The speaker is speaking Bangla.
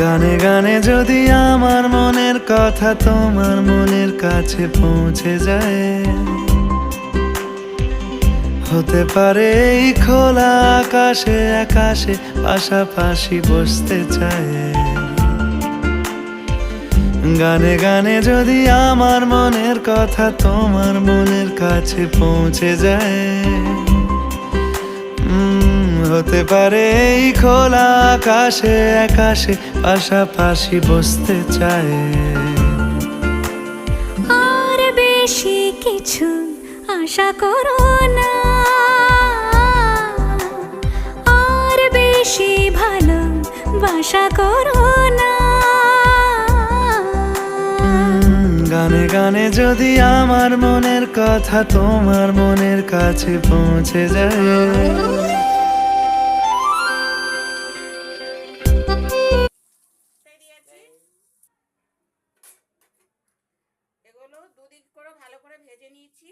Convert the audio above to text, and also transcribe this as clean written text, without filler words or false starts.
গানে গানে যদি আমার মনের কথা তোমার মনের কাছে পৌঁছে যায়, হতে পারে এই খোলা আকাশে আকাশে পাশাপাশি বসতে চায়। গানে গানে যদি আমার মনের কথা তোমার মনের কাছে পৌঁছে যায়, হতে পারে এই খোলা আকাশে আকাশে পাশাপাশি বসতে চায়। আর বেশি কিছু আশা করো না, আর বেশি ভালোবাসা করো না। গানে গানে যদি আমার মনের কথা তোমার মনের কাছে পৌঁছে যায়। এগুলো দুদিক করে ভালো করে ভেজে নিয়েছি।